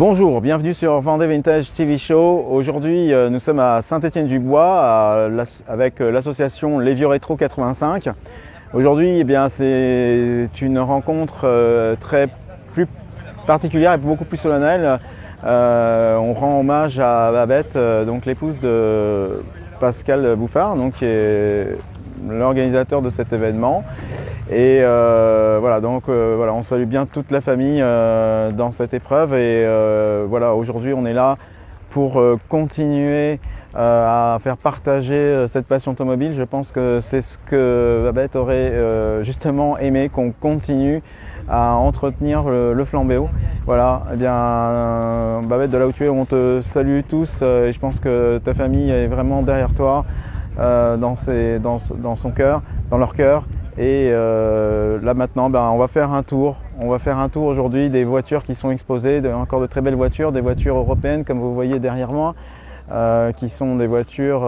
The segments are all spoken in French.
Bonjour, bienvenue sur Vendée Vintage TV Show. Aujourd'hui, nous sommes à Saint-Étienne-du-Bois avec l'association Les Vieux Rétro 85. Aujourd'hui, eh bien, c'est une rencontre plus particulière et beaucoup plus solennelle. On rend hommage à Babette, donc l'épouse de Pascal Bouffard, donc qui est l'organisateur de cet événement. Et voilà, donc on salue bien toute la famille dans cette épreuve. Et voilà, aujourd'hui, on est là pour continuer à faire partager cette passion automobile. Je pense que c'est ce que Babette aurait justement aimé, qu'on continue à entretenir le flambeau. Voilà, eh bien, Babette, de là où tu es, on te salue tous et je pense que ta famille est vraiment derrière toi, dans son cœur, dans leur cœur. Et là maintenant, on va faire un tour. On va faire un tour aujourd'hui des voitures qui sont exposées, encore de très belles voitures, des voitures européennes comme vous voyez derrière moi, qui sont des voitures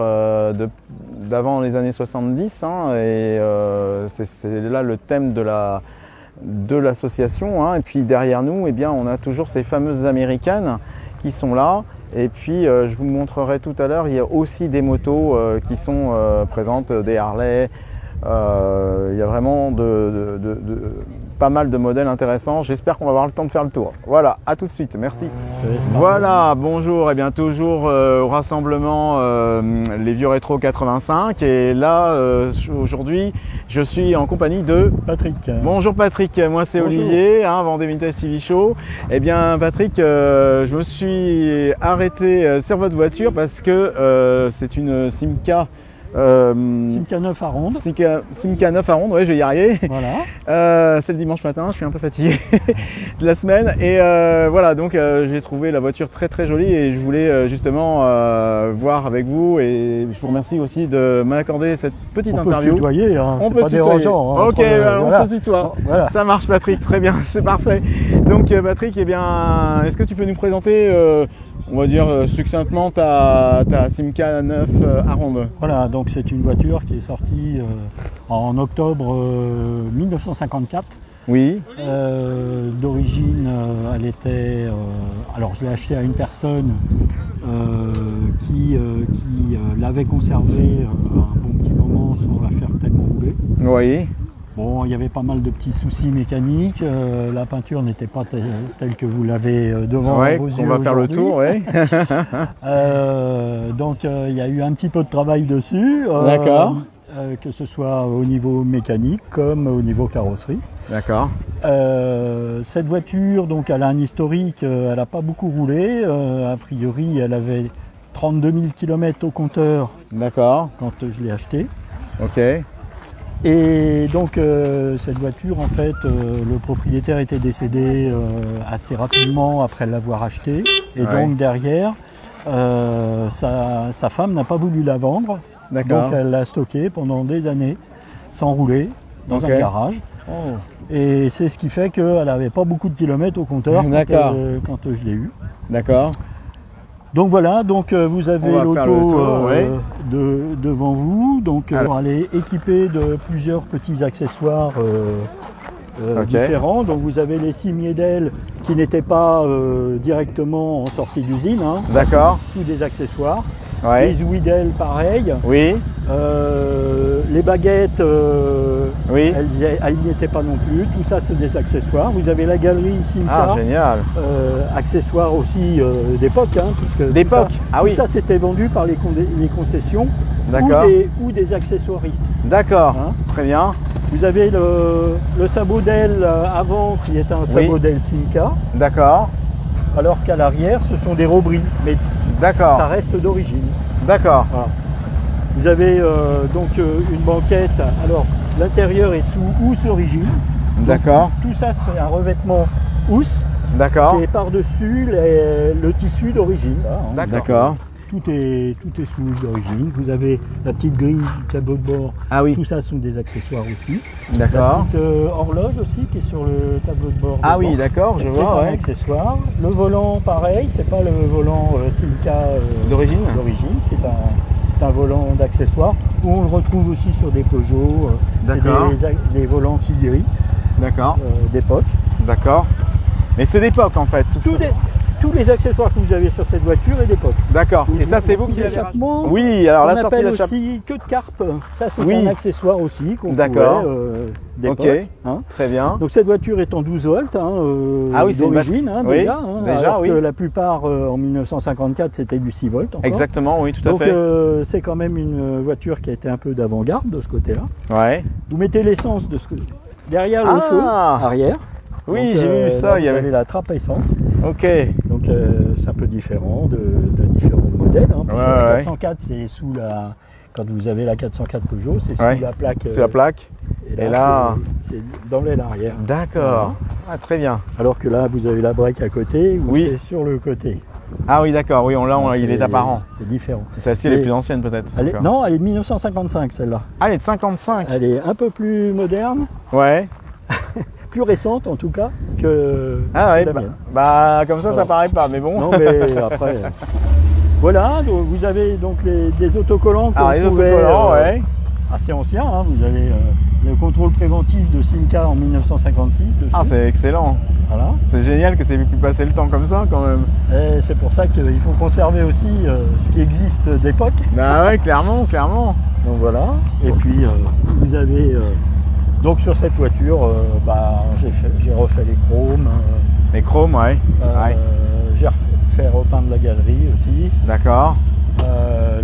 d'avant les années 70. Et c'est là le thème de l'association. Et puis derrière nous, eh bien, on a toujours ces fameuses américaines qui sont là. Et puis je vous montrerai tout à l'heure, il y a aussi des motos qui sont présentes, des Harley. Il y a vraiment pas mal de modèles intéressants. J'espère qu'on va avoir le temps de faire le tour. Voilà, à tout de suite, merci. Voilà, bonjour, et bien toujours au rassemblement Les Vieux Rétro 85. Et là, aujourd'hui, je suis en compagnie de Patrick. Bonjour Patrick, moi c'est Olivier, Vendée Vintage TV Show. Eh bien Patrick, je me suis arrêté sur votre voiture parce que c'est une Simca. Simca 9 à ronde. Simca 9 à ronde, ouais, je vais y arriver. Voilà. C'est le dimanche matin, je suis un peu fatigué de la semaine. Et voilà, donc j'ai trouvé la voiture très très jolie et je voulais justement voir avec vous. Et je vous remercie aussi de m'accorder cette petite interview. On peut se tutoyer, on peut pas dérangeant. Ok, on se tutoie. Voilà. Ça marche Patrick, très bien, c'est parfait. Donc Patrick, eh bien, est-ce que tu peux nous présenter on va dire succinctement ta Simca 9 à ronde? Voilà, donc c'est une voiture qui est sortie en octobre 1954. Oui. D'origine, elle était... alors je l'ai achetée à une personne qui l'avait conservée un bon petit moment sans la faire tellement rouler. Oui. Bon, il y avait pas mal de petits soucis mécaniques. La peinture n'était pas telle que vous l'avez devant vos yeux. On va faire le tour, oui. Donc, il y a eu un petit peu de travail dessus. D'accord. Que ce soit au niveau mécanique comme au niveau carrosserie. D'accord. Cette voiture, donc, elle a un historique. Elle n'a pas beaucoup roulé. A priori, elle avait 32 000 km au compteur. D'accord. Quand je l'ai achetée. Ok. Et donc cette voiture, en fait, le propriétaire était décédé assez rapidement après l'avoir achetée. Et donc derrière, sa femme n'a pas voulu la vendre. Donc elle l'a stockée pendant des années, sans rouler, dans un garage. Oh. Et c'est ce qui fait qu'elle n'avait pas beaucoup de kilomètres au compteur quand je l'ai eue. D'accord. Donc voilà, donc vous avez l'auto devant vous, donc elle est équipée de plusieurs petits accessoires différents. Donc vous avez les cimiers d'ailes qui n'étaient pas directement en sortie d'usine. D'accord. Tous des accessoires. Ouais. Les ouïes d'ailes pareil. Oui. Les baguettes, elles n'y étaient pas non plus. Tout ça, c'est des accessoires. Vous avez la galerie Simca. Ah, génial. Accessoires aussi d'époque. D'époque. Tout ça, c'était vendu par les concessions ou des accessoiristes. D'accord. Très bien. Vous avez le sabot d'aile avant qui est un sabot d'aile Simca. D'accord. Alors qu'à l'arrière, ce sont des robris. Mais ça reste d'origine. D'accord. Voilà. Vous avez donc une banquette. Alors l'intérieur est sous housse origine. D'accord. Tout ça c'est un revêtement housse. D'accord. Qui est par-dessus le tissu d'origine. D'accord. Tout est sous housse d'origine. Vous avez la petite grille du tableau de bord. Ah oui. Tout ça sont des accessoires aussi. D'accord. La petite horloge aussi qui est sur le tableau de bord. Ah oui, d'accord, je vois. C'est un accessoire. Le volant, pareil, c'est pas le volant Simca d'origine. C'est un volant d'accessoires où on le retrouve aussi sur des Peugeot. C'est des volants Kiliry. D'accord. D'époque. D'accord. Mais c'est d'époque en fait. tous les accessoires que vous avez sur cette voiture est d'époque. D'accord. Et ça, c'est vous qui l'avez racheté? Oui, alors la sortie aussi queue de carpe. Ça, c'est un accessoire aussi qu'on trouvait d'époque. Ok, très bien. Donc cette voiture est en 12 volts d'origine déjà. Alors que la plupart en 1954 c'était du 6 volts encore. Exactement, oui, tout à fait. Donc c'est quand même une voiture qui a été un peu d'avant-garde de ce côté-là. Ouais. Vous mettez l'essence derrière le feu arrière. Oui, j'ai vu ça. Là, vous avez la trappe à essence. Ok. Donc c'est un peu différent de différents modèles. La 404 c'est sous la... Quand vous avez la 404 Peugeot, c'est sous la plaque. Sous la plaque. Et là, c'est dans l'aile arrière. D'accord. Voilà. Très bien. Alors que là, vous avez la break à côté ou c'est sur le côté. Ah oui, d'accord. Oui, il est apparent. C'est différent. Celle-ci, elle est plus ancienne peut-être. Non, elle est de 1955 celle-là. Ah, elle est de 55. Elle est un peu plus moderne. Ouais. Plus récente en tout cas que la mienne. Comme ça, ça paraît pas, mais bon. Non, mais après. Voilà, donc vous avez donc des autocollants qu'on trouvait assez anciens. Vous avez le contrôle préventif de Simca en 1956 dessus. Ah, c'est excellent. Voilà. C'est génial que c'est pu passer le temps comme ça quand même. Et c'est pour ça qu'il faut conserver aussi ce qui existe d'époque. Bah ouais, clairement. Donc voilà. Et puis vous avez donc sur cette voiture, j'ai refait les chromes. Les chromes, J'ai refait repeindre la galerie aussi. D'accord.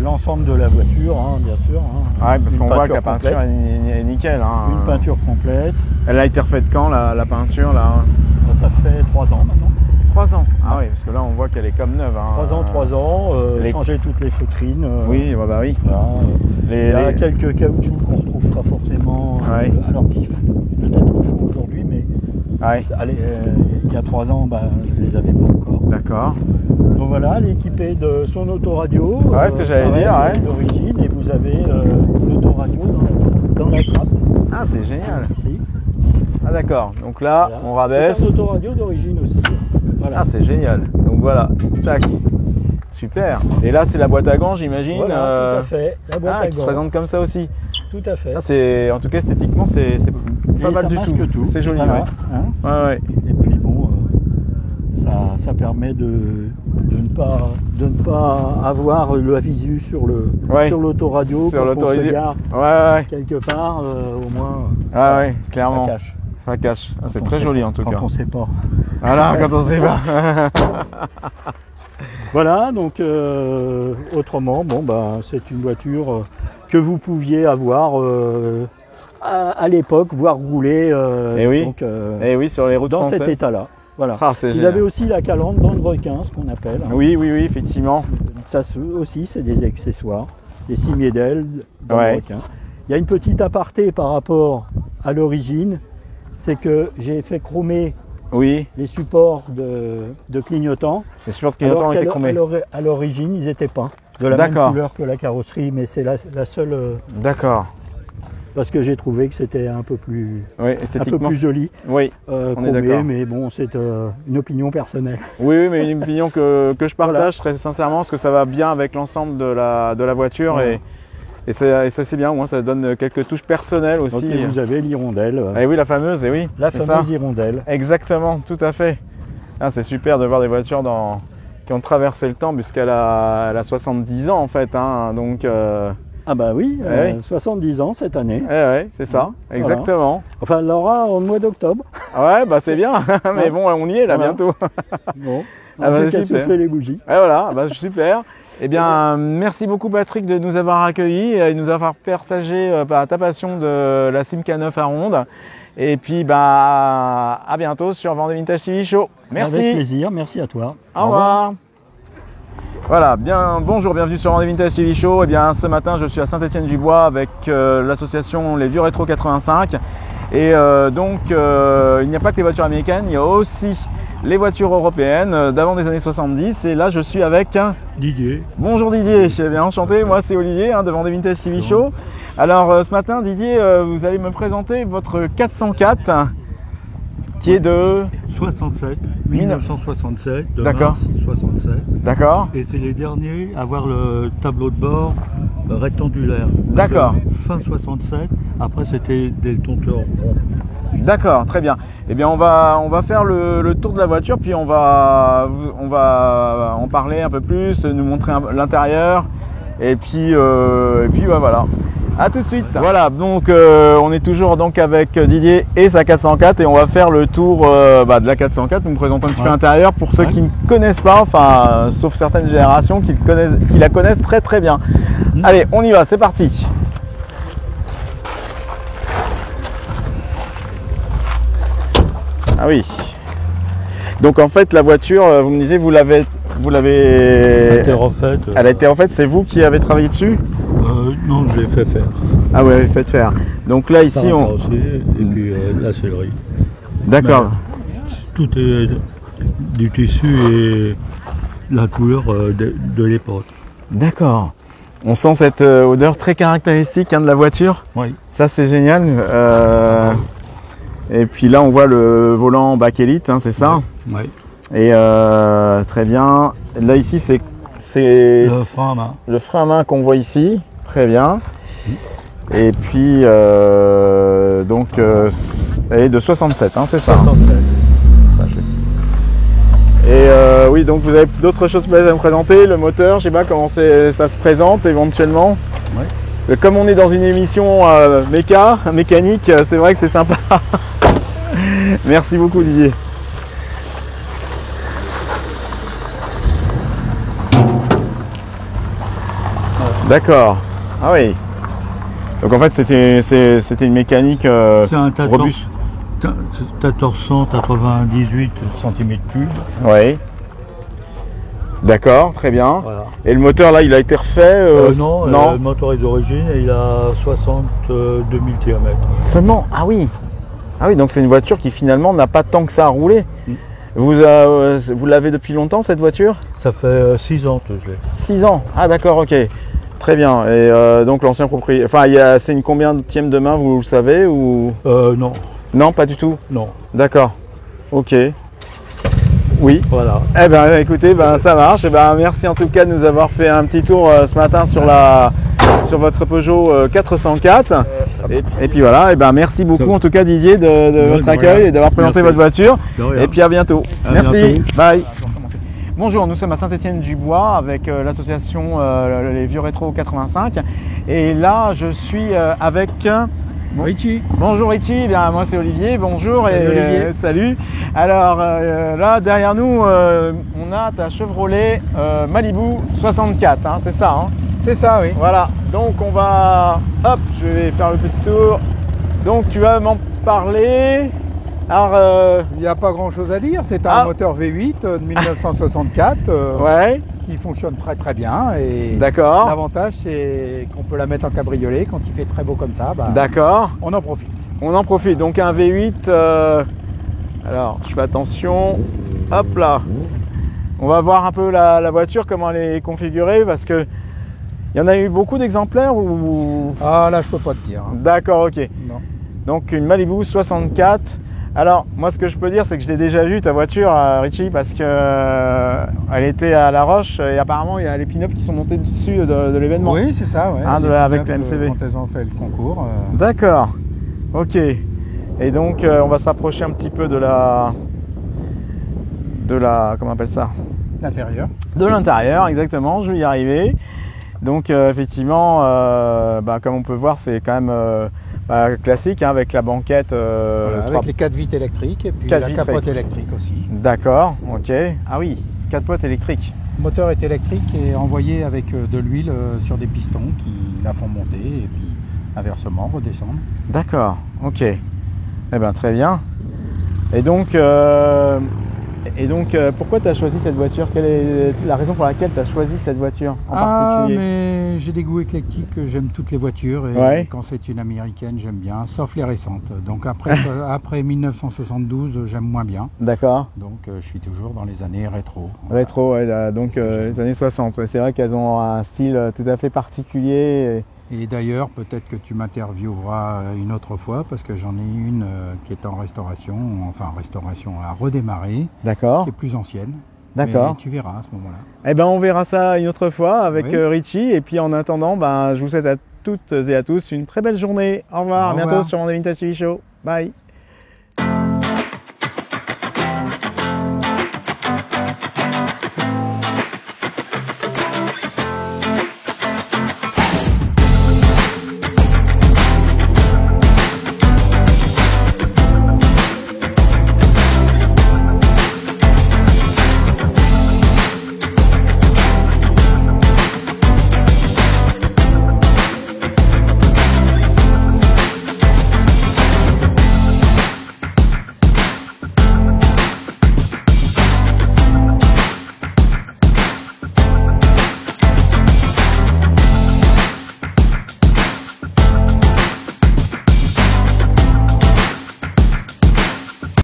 L'ensemble de la voiture, bien sûr. Ouais, parce qu'on voit que la peinture est nickel. Une peinture complète. Elle a été refaite quand la peinture là? Ça fait 3 ans maintenant. 3 ans. Ah oui, parce que là on voit qu'elle est comme neuve. 3 ans, changer toutes les feutrines. Oui, bah oui. Voilà. Il y a quelques caoutchoucs qu'on ne retrouve pas forcément, alors qu'ils peut-être le font aujourd'hui, mais il y a 3 ans, je ne les avais pas encore. D'accord. Donc voilà, elle est équipée de son autoradio. Ouais, ce que j'allais dire. D'origine, et vous avez l'autoradio dans la trappe. Ah, c'est génial. Ici. Ah d'accord, donc là on rabaisse. C'est un autoradio d'origine aussi. Voilà. Ah c'est génial, donc voilà, tac, super. Et là c'est la boîte à gants j'imagine. Voilà, tout à fait, la boîte à gants. Qui se présente comme ça aussi. Tout à fait. En tout cas esthétiquement c'est pas mal du tout. C'est joli, ouais. Et puis bon, ça permet de ne pas avoir la visu sur l'autoradio quand on se gare quelque part, au moins clairement. Ça cache. C'est très joli en tout cas. Quand on ne sait pas. Voilà, quand on ne sait pas. Voilà, donc autrement, c'est une voiture que vous pouviez avoir à l'époque, voire rouler sur les routes dans françaises. Cet état-là. Voilà. Vous avez aussi la calandre dans le requin, ce qu'on appelle. Oui, effectivement. Ça aussi, c'est des accessoires, des cimiers d'ailes dans le requin. Il y a une petite aparté par rapport à l'origine, c'est que j'ai fait chromer les supports de clignotants. Les supports de clignotants étaient chromés. À l'origine, ils étaient peints de la même couleur que la carrosserie, mais c'est la seule. D'accord. Parce que j'ai trouvé que c'était un peu plus joli. Oui, on est d'accord. Mais bon, c'est une opinion personnelle. Oui, mais une opinion que je partage très sincèrement, parce que ça va bien avec l'ensemble de la voiture et ça c'est bien. Moi, ça donne quelques touches personnelles aussi. Donc, vous avez l'hirondelle. Et oui, la fameuse, La fameuse hirondelle. Exactement, tout à fait. C'est super de voir des voitures qui ont traversé le temps, puisqu'elle a 70 ans en fait. Donc. Ah bah oui, 70 ans cette année. C'est ça, exactement. Voilà. Enfin, elle l'aura au mois d'octobre. Ouais, c'est bien, mais bon, on y est là bientôt. Bon, on n'a plus qu'à souffler les bougies. Voilà, super. Eh bien, merci beaucoup Patrick de nous avoir accueillis et de nous avoir partagé ta passion de la Simca 9 à ronde. Et puis, à bientôt sur Vendée Vintage TV Show. Merci. Avec plaisir, merci à toi. Au revoir. Voilà, bonjour, bienvenue sur Vendée Vintage TV Show. Eh bien, ce matin, je suis à Saint-Étienne-du-Bois avec l'association Les Vieux Rétro 85. Et donc, il n'y a pas que les voitures américaines, il y a aussi les voitures européennes d'avant des années 70. Et là, je suis avec Didier. Bonjour Didier, je suis bien enchanté. Moi, c'est Olivier de Vendée Vintage TV Show. Alors, ce matin, Didier, vous allez me présenter votre 404 qui est de 1967, de D'accord. mars 67. D'accord. Et c'est les derniers à avoir le tableau de bord rectangulaire. D'accord. Fin 67, après c'était des compteurs ronds. D'accord, très bien. Eh bien, on va faire le tour de la voiture, puis on va en parler un peu plus, nous montrer l'intérieur, et puis voilà. À tout de suite. Voilà, donc on est toujours donc avec Didier et sa 404 et on va faire le tour de la 404. Nous me présentons un petit peu l'intérieur pour ceux qui ne connaissent pas, enfin sauf certaines générations qui la connaissent très très bien. Allez, on y va, c'est parti. Ah oui. Donc en fait la voiture, vous me disiez, vous l'avez. Elle a été refaite. Elle a été refaite. C'est vous qui avez travaillé dessus? Non, je l'ai fait faire. Ah ouais, fait faire. Donc là ici on. Et puis la sellerie. D'accord. Tout est du tissu et la couleur de l'époque. D'accord. On sent cette odeur très caractéristique de la voiture. Oui. Ça c'est génial. Et puis là on voit le volant bakélite, c'est ça? Oui. Et très bien. Là ici c'est le frein à main. Le frein à main qu'on voit ici. Très bien. Et puis donc elle est de 67, c'est ça? 67. Et oui, donc vous avez d'autres choses à me présenter, le moteur, je sais pas comment ça se présente éventuellement. Oui. Comme on est dans une émission mécanique, c'est vrai que c'est sympa. Merci beaucoup Didier. D'accord. Ah oui. Donc en fait c'était une mécanique robuste. 1498 cm3. Oui. D'accord, très bien. Voilà. Et le moteur là il a été refait non, le moteur est d'origine et il a 62 000 km. Seulement? Ah oui. Ah oui, donc c'est une voiture qui finalement n'a pas tant que ça à rouler. Vous l'avez depuis longtemps cette voiture? Ça fait 6 ans que je l'ai. 6 ans? Ah d'accord, ok. Très bien. Et donc l'ancien propriétaire, enfin c'est une combienième de main, vous le savez ou? Non. Non, pas du tout? Non. D'accord. Ok. Oui. Voilà. Eh bien écoutez, ça marche. Merci en tout cas de nous avoir fait un petit tour ce matin sur votre Peugeot 404. Et puis voilà, merci beaucoup en tout cas Didier de votre accueil et d'avoir présenté votre voiture. Et puis à bientôt. Merci. Bientôt. Bye. Bonjour, nous sommes à Saint-Étienne-du-Bois avec l'association Les Vieux Rétro 85. Et là, je suis avec Richie. Bonjour Richie, moi c'est Olivier, bonjour. Salut Olivier. Salut. Alors là, derrière nous, on a ta Chevrolet Malibu 64, c'est ça? C'est ça, oui. Voilà, donc on va... Hop, je vais faire le petit tour. Donc tu vas m'en parler. Alors, il n'y a pas grand chose à dire, c'est un moteur V8 de 1964 qui fonctionne très très bien. Et d'accord. L'avantage c'est qu'on peut la mettre en cabriolet quand il fait très beau comme ça. D'accord. On en profite. On en profite, donc un V8. Alors, je fais attention. Hop là. On va voir un peu la voiture, comment elle est configurée, parce que il y en a eu beaucoup d'exemplaires ou... Ah là, je peux pas te dire. D'accord, ok. Non. Donc une Malibu 64. Alors, moi, ce que je peux dire, c'est que je l'ai déjà vu, ta voiture, Richie, parce que elle était à La Roche et apparemment, il y a les pin-ups qui sont montés dessus de l'événement. Oui, c'est ça, ouais. Avec la MCV. Quand elles ont fait le concours. D'accord. Ok. Et donc, on va se rapprocher un petit peu de la... Comment on appelle ça? L'intérieur. De l'intérieur, exactement. Je vais y arriver. Donc, effectivement, comme on peut voir, c'est quand même... classique avec la banquette avec les 4 vitres électriques et puis la capote électrique aussi. D'accord, ok. Ah oui, capote électrique. Le moteur est électrique et envoyé avec de l'huile sur des pistons qui la font monter et puis inversement redescendre. D'accord, ok. Eh bien très bien. Et donc pourquoi tu as choisi cette voiture? Quelle est la raison pour laquelle tu as choisi cette voiture en particulier? Mais j'ai des goûts éclectiques, j'aime toutes les voitures et quand c'est une américaine, j'aime bien, sauf les récentes. Donc après 1972, j'aime moins bien. D'accord. Donc je suis toujours dans les années rétro. Rétro, donc les années 60. C'est vrai qu'elles ont un style tout à fait particulier. Et d'ailleurs, peut-être que tu m'intervieweras une autre fois parce que j'en ai une qui est en restauration, à redémarrer. D'accord. Qui est plus ancienne. D'accord. Mais tu verras à ce moment-là. Eh ben, on verra ça une autre fois avec Richie. Et puis en attendant, je vous souhaite à toutes et à tous une très belle journée. Au revoir. À bientôt sur Vendée Vintage TV Show. Bye.